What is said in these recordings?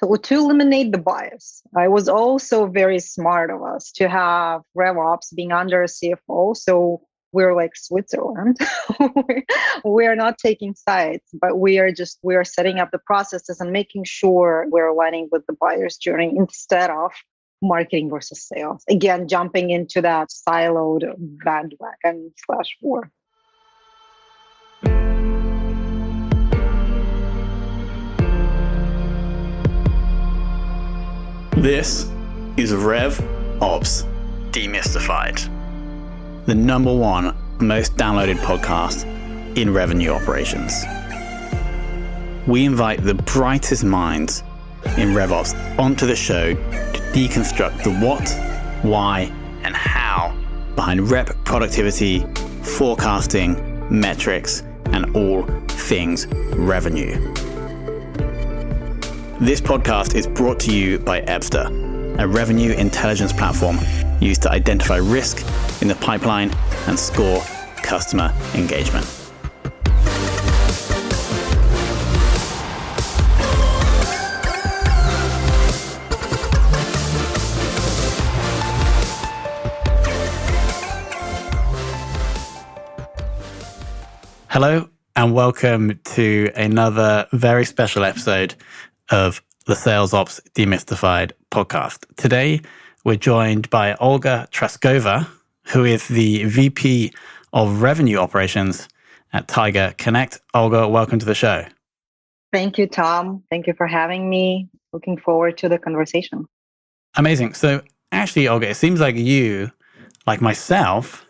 So to eliminate the bias, it was also very smart of us to have RevOps being under a CFO. So we're like Switzerland. We're not taking sides, but we are setting up the processes and making sure we're aligning with the buyer's journey instead of marketing versus sales. Again, jumping into that siloed bandwagon/war. This is RevOps Demystified, the number one most downloaded podcast in revenue operations. We invite the brightest minds in RevOps onto the show to deconstruct the what, why, and how behind rep productivity, forecasting, metrics, and all things revenue. This podcast is brought to you by Ebster, a revenue intelligence platform used to identify risk in the pipeline and score customer engagement. Hello, and welcome to another very special episode of the Sales Ops Demystified podcast. Today, we're joined by Olga Traskova, who is the VP of Revenue Operations at TigerConnect. Olga, welcome to the show. Thank you, Tom. Thank you for having me. Looking forward to the conversation. Amazing. So actually, Olga, it seems like you, like myself,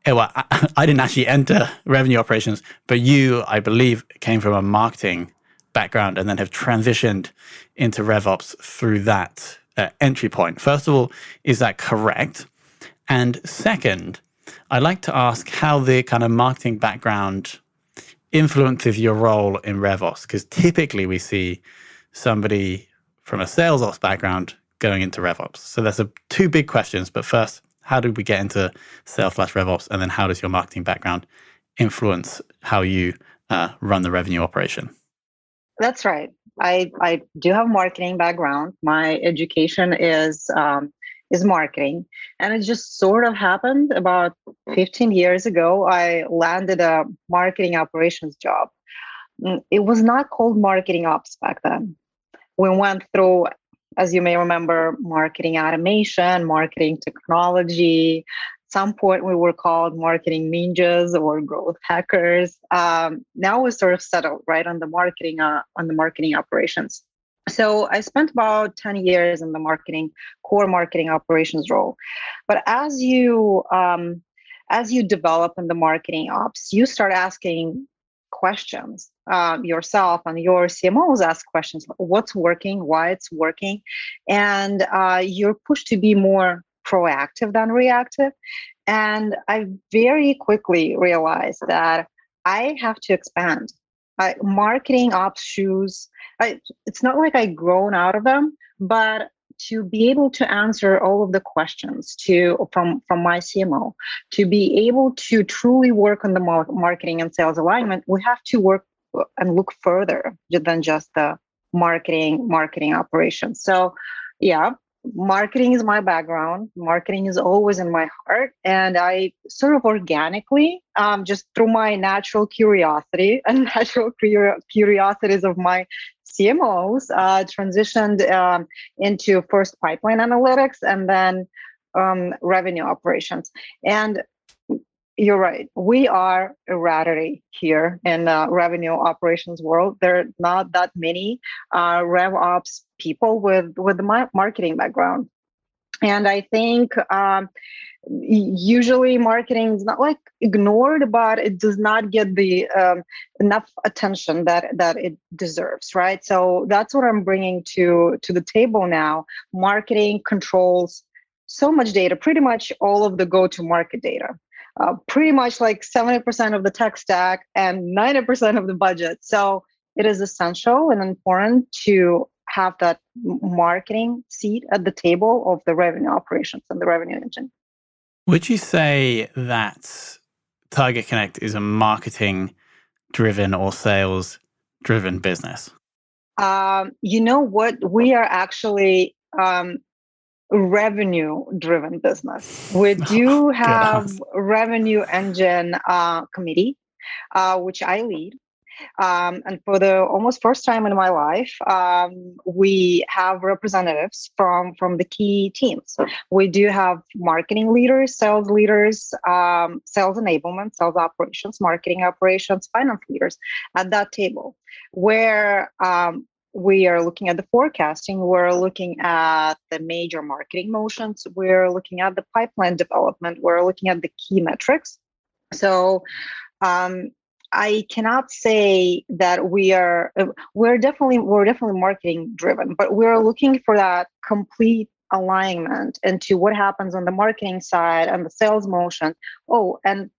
well, I didn't actually enter revenue operations, but you, I believe, came from a marketing background and then have transitioned into RevOps through that entry point. First of all, is that correct? And second, I'd like to ask how the kind of marketing background influences your role in RevOps, because typically we see somebody from a sales ops background going into RevOps. So there's two big questions, but first, how did we get into sales/RevOps? And then how does your marketing background influence how you run the revenue operation? That's right. I do have marketing background. My education is marketing, and it just sort of happened about 15 years ago. I landed a marketing operations job. It was not called marketing ops back then. We went through, as you may remember, marketing automation, marketing technology. At some point, we were called marketing ninjas or growth hackers. Now we're sort of settled right on the marketing operations. So I spent about 10 years in the core marketing operations role. But as you develop in the marketing ops, you start asking questions yourself, and your CMOs ask questions: what's working, why it's working, and you're pushed to be more proactive than reactive. And I very quickly realized that I have to expand. Marketing ops shoes, it's not like I've grown out of them, but to be able to answer all of the questions from my CMO, to be able to truly work on the marketing and sales alignment, we have to work and look further than just the marketing operations. So yeah, marketing is my background. Marketing is always in my heart. And I sort of organically, just through my natural curiosity and natural curiosities of my CMOs, transitioned into first pipeline analytics and then revenue operations. And you're right. We are a rarity here in the revenue operations world. There are not that many RevOps people with the marketing background. And I think usually marketing is not like ignored, but it does not get the enough attention that it deserves, right? So that's what I'm bringing to the table now. Marketing controls so much data, pretty much all of the go-to-market data. Pretty much like 70% of the tech stack and 90% of the budget. So it is essential and important to have that marketing seat at the table of the revenue operations and the revenue engine. Would you say that TigerConnect is a marketing-driven or sales-driven business? You know what? We are actually revenue-driven business. We do Good have answer. revenue engine committee, which I lead. And for the almost first time in my life, we have representatives from the key teams. We do have marketing leaders, sales leaders, sales enablement, sales operations, marketing operations, finance leaders at that table, where we are looking at the forecasting, we're looking at the major marketing motions, we're looking at the pipeline development, we're looking at the key metrics. So um, I cannot say that we're definitely marketing driven, but we're looking for that complete alignment into what happens on the marketing side and the sales motion. Oh, and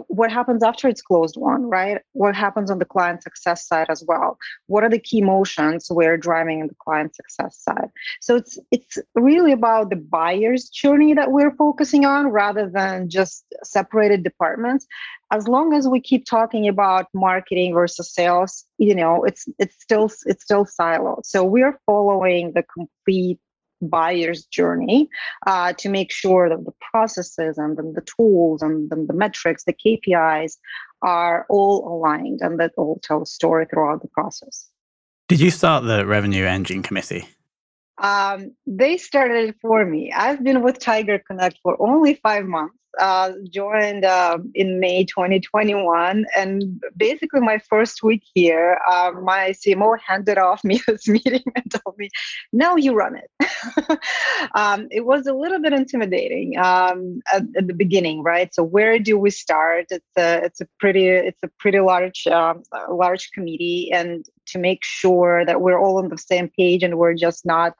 what happens after it's closed won, right? What happens on the client success side as well? What are the key motions we're driving in the client success side? So it's really about the buyer's journey that we're focusing on rather than just separated departments. As long as we keep talking about marketing versus sales, it's still siloed. So we're following the complete buyer's journey to make sure that the processes and the tools and the metrics, the KPIs are all aligned and that all tell a story throughout the process. Did you start the Revenue Engine Committee? They started it for me. I've been with TigerConnect for only 5 months. Joined in May 2021, and basically my first week here, my CMO handed off me this meeting and told me, "Now you run it." It was a little bit intimidating at the beginning, right? So where do we start? It's a pretty large committee, and to make sure that we're all on the same page and we're just not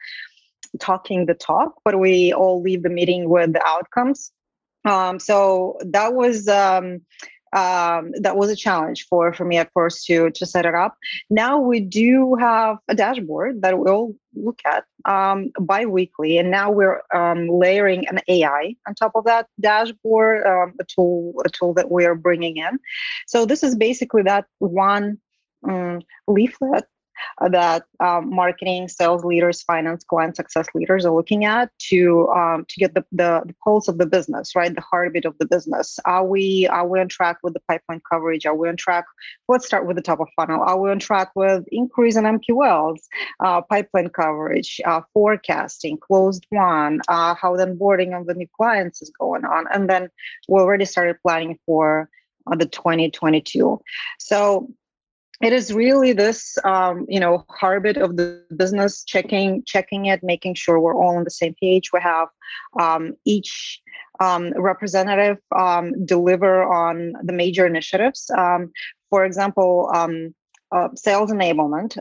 talking the talk, but we all leave the meeting with the outcomes. So that was a challenge for me at first to set it up. Now we do have a dashboard that we'll look at bi-weekly, and now we're layering an AI on top of that dashboard, a tool that we are bringing in. So this is basically that one leaflet that marketing, sales leaders, finance, client success leaders are looking at to get the pulse of the business, right? The heartbeat of the business. Are we on track with the pipeline coverage? Are we on track? Let's start with the top of funnel. Are we on track with increase in MQLs, pipeline coverage, forecasting, closed won, how the onboarding of the new clients is going on? And then we already started planning for the 2022. So it is really this, heartbeat of the business, checking it, making sure we're all on the same page. We have each representative deliver on the major initiatives. For example, sales enablement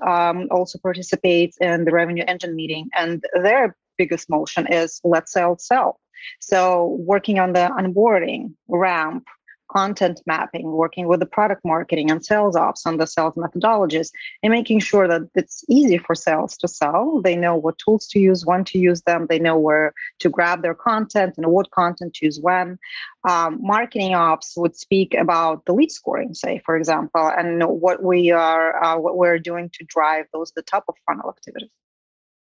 also participates in the revenue engine meeting, and their biggest motion is let sales sell. So working on the onboarding, ramp, content mapping, working with the product marketing and sales ops on the sales methodologies, and making sure that it's easy for sales to sell. They know what tools to use, when to use them. They know where to grab their content and what content to use when. Marketing ops would speak about the lead scoring, say, for example, and what we're doing to drive the top of funnel activities.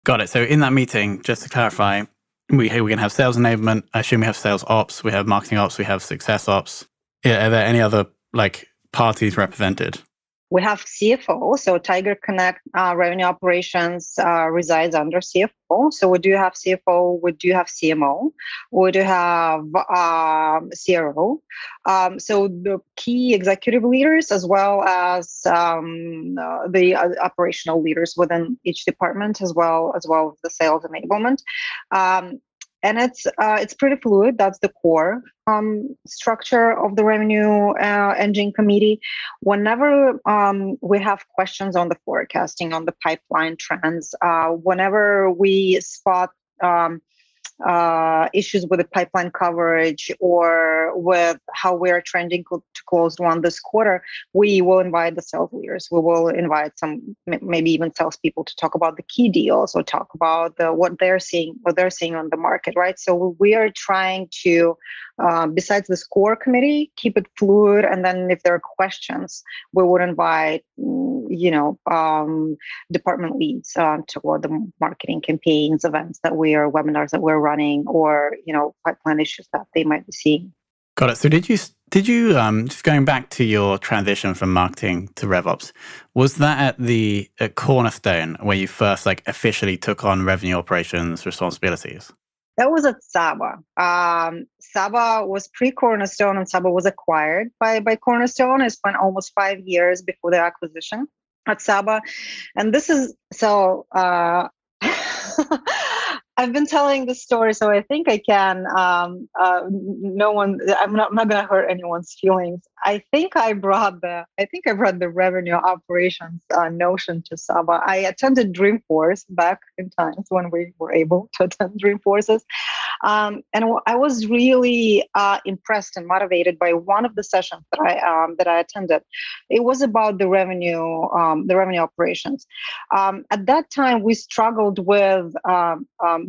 Got it. So in that meeting, just to clarify, we're going to have sales enablement. I assume we have sales ops, we have marketing ops, we have success ops. Yeah, are there any other parties represented? We have CFO, so TigerConnect revenue operations resides under CFO. So we do have CFO, we do have CMO, we do have CRO. So the key executive leaders, as well as the operational leaders within each department, as well as the sales enablement. And it's pretty fluid. That's the core structure of the revenue engine committee. Whenever we have questions on the forecasting, on the pipeline trends, whenever we spot issues with the pipeline coverage or with how we're trending to closed won this quarter, we will invite the sales leaders. We will invite some, maybe even salespeople, to talk about the key deals or talk about what they're seeing on the market, right? So we are trying to, besides this core committee, keep it fluid. And then if there are questions, we would invite department leads toward the marketing campaigns, events that we are, webinars that we're running, or pipeline issues that they might be seeing. Got it. So did you just going back to your transition from marketing to RevOps, was that at the Cornerstone where you first officially took on revenue operations responsibilities? That was at Saba. Saba was pre-Cornerstone, and Saba was acquired by Cornerstone. I spent almost 5 years before the acquisition at Saba. And this is so I've been telling this story, so I think I can. I'm not going to hurt anyone's feelings. I think I brought the revenue operations notion to Saba. I attended Dreamforce back in times when we were able to attend Dreamforces, and I was really impressed and motivated by one of the sessions that I attended. It was about the revenue operations. At that time, we struggled with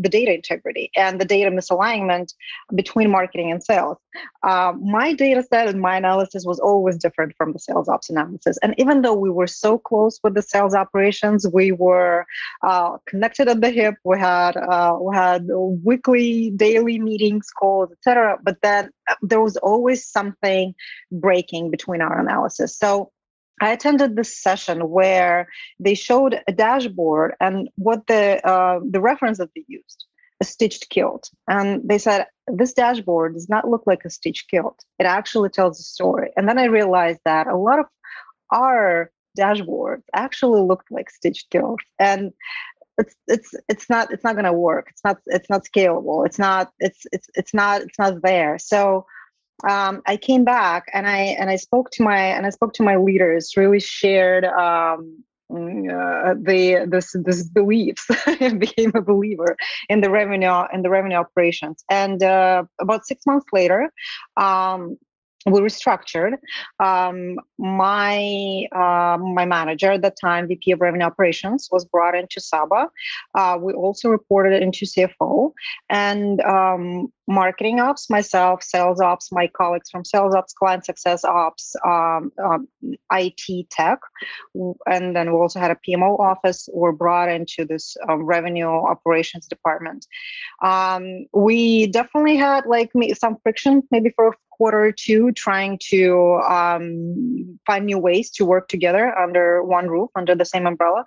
the data integrity and the data misalignment between marketing and sales. My data set and my analysis was always different from the sales ops analysis. And even though we were so close with the sales operations, we were connected at the hip. We had weekly, daily meetings, calls, etc. But then there was always something breaking between our analysis. So I attended this session where they showed a dashboard and what the reference that they used, a stitched kilt. And they said, this dashboard does not look like a stitched kilt. It actually tells a story. And then I realized that a lot of our dashboards actually looked like stitched kilts. And it's not going to work. It's not scalable. It's not there. So I came back and I spoke to my leaders. Really shared this beliefs. I became a believer in the revenue operations. And about 6 months later, we restructured. My manager at that time, VP of Revenue Operations, was brought into Saba. We also reported into CFO and marketing ops, myself, sales ops, my colleagues from sales ops, client success ops, IT tech, and then we also had a PMO office. Were brought into this revenue operations department. We definitely had some friction, maybe for a quarter or two, trying to find new ways to work together under one roof, under the same umbrella.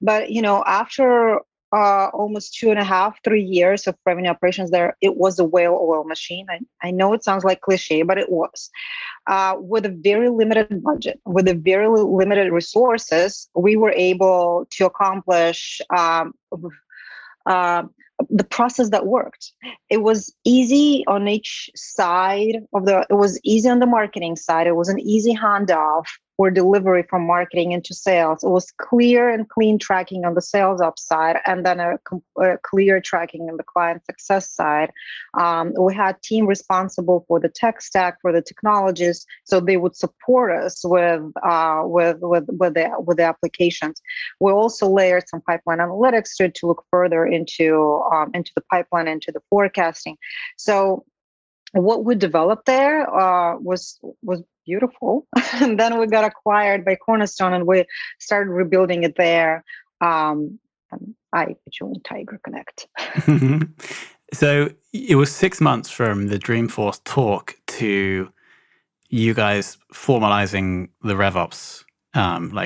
But after almost 2.5, 3 years of revenue operations there, it was a well-oiled machine. I know it sounds like cliche, but it was. With a very limited budget, with a very limited resources, we were able to accomplish the process that worked. It was easy on each side it was easy on the marketing side. It was an easy handoff or delivery from marketing into sales. It was clear and clean tracking on the sales ops side, and then a clear tracking on the client success side. We had team responsible for the tech stack, for the technologies, so they would support us with the applications. We also layered some pipeline analytics to look further into the pipeline, into the forecasting. So what we developed there was beautiful. And then we got acquired by Cornerstone and we started rebuilding it there. And I joined TigerConnect. So it was 6 months from the Dreamforce talk to you guys formalizing the RevOps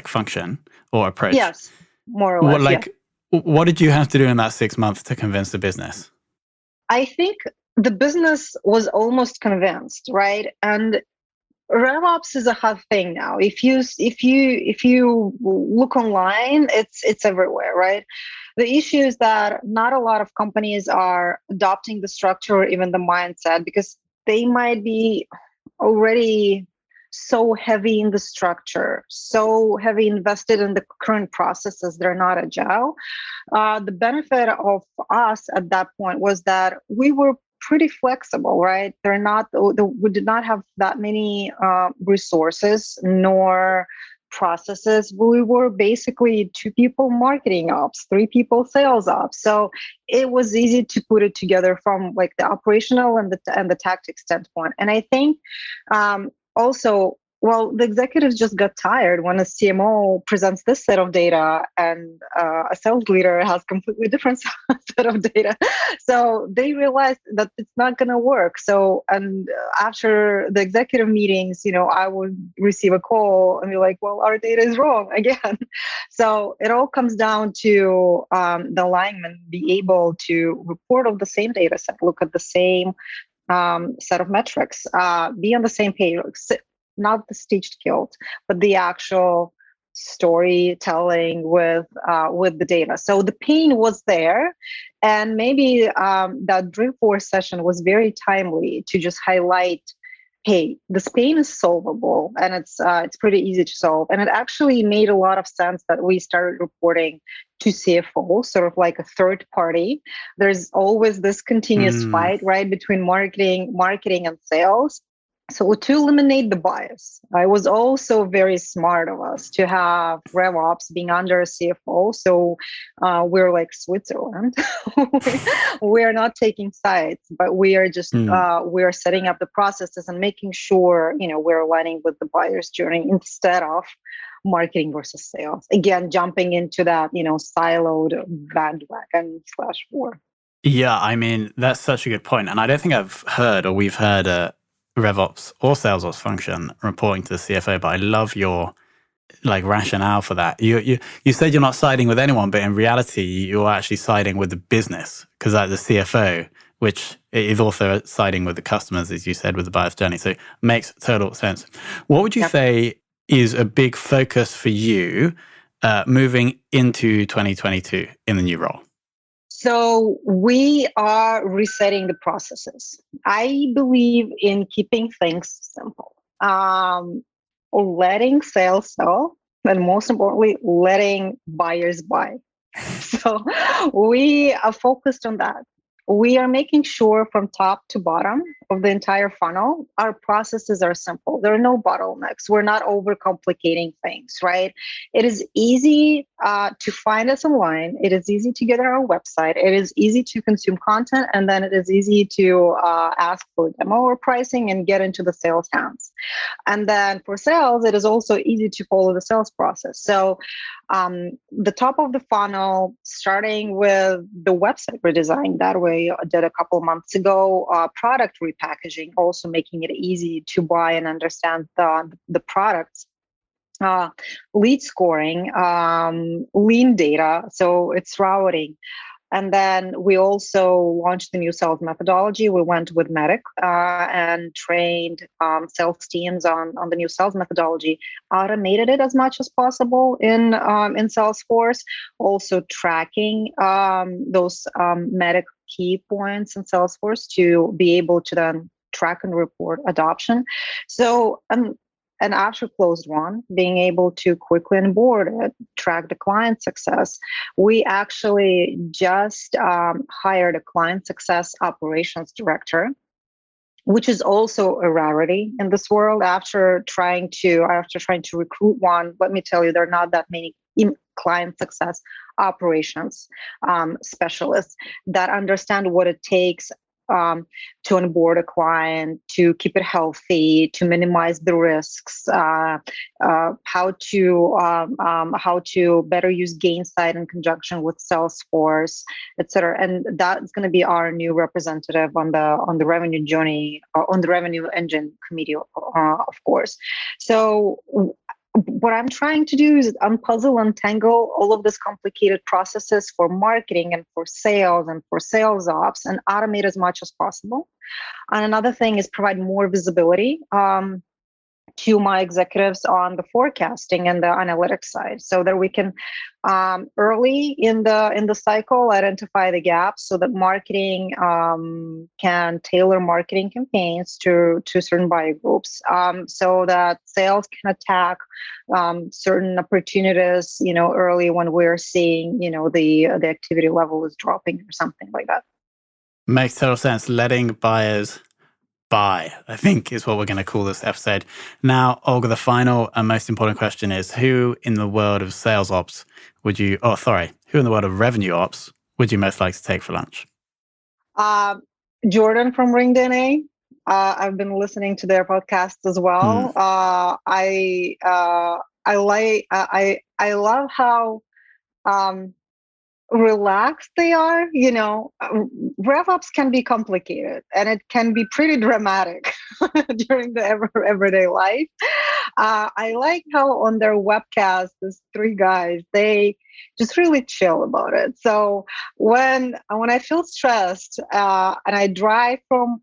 function or approach. Yes, more or less. What did you have to do in that 6 months to convince the business? I think the business was almost convinced, right? And RevOps is a hot thing now. If you look online, it's everywhere, right? The issue is that not a lot of companies are adopting the structure or even the mindset because they might be already so heavy in the structure, so heavy invested in the current processes, they're not agile. The benefit of us at that point was that we were pretty flexible, right? We did not have that many resources nor processes. We were basically 2 people marketing ops, 3 people sales ops. So it was easy to put it together from the operational and the tactics standpoint. And I think also Well, the executives just got tired when a CMO presents this set of data and a sales leader has completely different set of data. So they realized that it's not going to work. So, and after the executive meetings, I would receive a call and be like, well, our data is wrong again. So it all comes down to the alignment, be able to report on the same data set, look at the same set of metrics, be on the same page, not the staged guilt, but the actual storytelling with the data. So the pain was there, and maybe that Dreamforce session was very timely to just highlight, hey, this pain is solvable, and it's pretty easy to solve. And it actually made a lot of sense that we started reporting to CFO, sort of like a third party. There's always this continuous fight, right, between marketing and sales. So to eliminate the bias, it was also very smart of us to have RevOps being under a CFO. So we're like Switzerland. We're not taking sides, but we are just we're setting up the processes and making sure we're aligning with the buyer's journey instead of marketing versus sales. Again, jumping into that siloed bandwagon /war. Yeah, I mean that's such a good point, and I don't think I've heard or we've heard a RevOps or SalesOps function reporting to the CFO, but I love your rationale for that. You said you're not siding with anyone, but in reality, you're actually siding with the business because the CFO, which is also siding with the customers, as you said, with the buyer's journey. So it makes total sense. What would you say is a big focus for you moving into 2022 in the new role? So we are resetting the processes. I believe in keeping things simple, letting sales sell, and most importantly, letting buyers buy. So we are focused on that. We are making sure from top to bottom of the entire funnel, our processes are simple. There are no bottlenecks. We're not overcomplicating things, right? It is easy to find us online. It is easy to get on our website. It is easy to consume content. And then it is easy to ask for demo or pricing and get into the sales hands. And then for sales, it is also easy to follow the sales process. So the top of the funnel, starting with the website redesign that way, I did a couple of months ago, product repackaging, also making it easy to buy and understand the products. Lead scoring, lean data, so it's routing. And then we also launched the new sales methodology. We went with Medic and trained sales teams on the new sales methodology, automated it as much as possible in Salesforce, also tracking those Medic key points in Salesforce to be able to then track and report adoption. So and after closed one, being able to quickly onboard it, track the client success. We actually just hired a client success operations director, which is also a rarity in this world. After trying to recruit one, let me tell you, there are not that many client success operations specialists that understand what it takes to onboard a client, to keep it healthy, to minimize the risks, how to better use Gainsight in conjunction with Salesforce, et cetera. And that's going to be our new representative on the revenue journey, on the revenue engine committee, of course. So what I'm trying to do is unpuzzle, untangle all of these complicated processes for marketing and for sales and for sales ops and automate as much as possible. And another thing is provide more visibility to my executives on the forecasting and the analytics side, so that we can early in the cycle identify the gaps, so that marketing can tailor marketing campaigns to certain buyer groups, so that sales can attack certain opportunities, early when we're seeing, the activity level is dropping or something like that. Makes total sense. Letting buyers buy, I think, is what we're going to call this episode. Now, Olga, the final and most important question is, who in the world of sales ops who in the world of revenue ops would you most like to take for lunch? Jordan from Ring DNA. I've been listening to their podcast as well. I love how relaxed they are. RevOps can be complicated and it can be pretty dramatic during the everyday life. I like how on their webcast, these three guys, they just really chill about it. So when I feel stressed and I drive from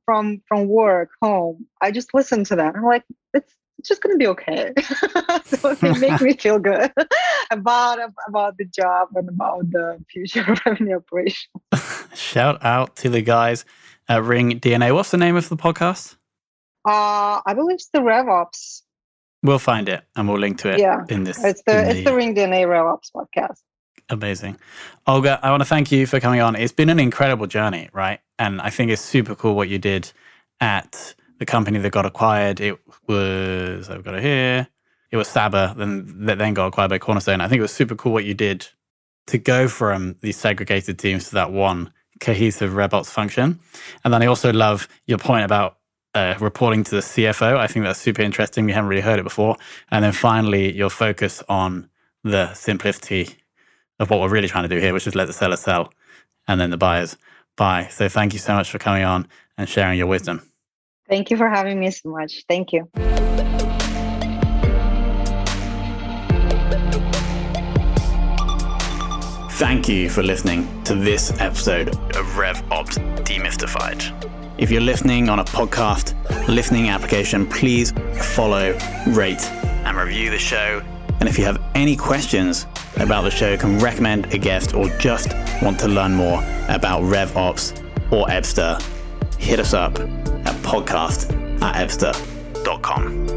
work home, I just listen to them. I'm like, it's just going to be okay. So they make me feel good about the job and about the future of revenue operations. Shout out to the guys at Ring DNA. What's the name of the podcast? I believe it's the RevOps. We'll find it and we'll link to it. Yeah, in this. It's the Ring DNA RevOps podcast. Amazing. Olga, I want to thank you for coming on. It's been an incredible journey, right? And I think it's super cool what you did at the company that got acquired. It was, I've got it here. It was Saba, that then got acquired by Cornerstone. I think it was super cool what you did to go from these segregated teams to that one cohesive RevOps function. And then I also love your point about reporting to the CFO. I think that's super interesting. We haven't really heard it before. And then finally, your focus on the simplicity of what we're really trying to do here, which is let the seller sell and then the buyers buy. So thank you so much for coming on and sharing your wisdom. Thank you for having me so much. Thank you. Thank you for listening to this episode of RevOps Demystified. If you're listening on a podcast listening application, please follow, rate, and review the show. And if you have any questions about the show, can recommend a guest, or just want to learn more about RevOps or Ebster, hit us up at podcast@ebster.com.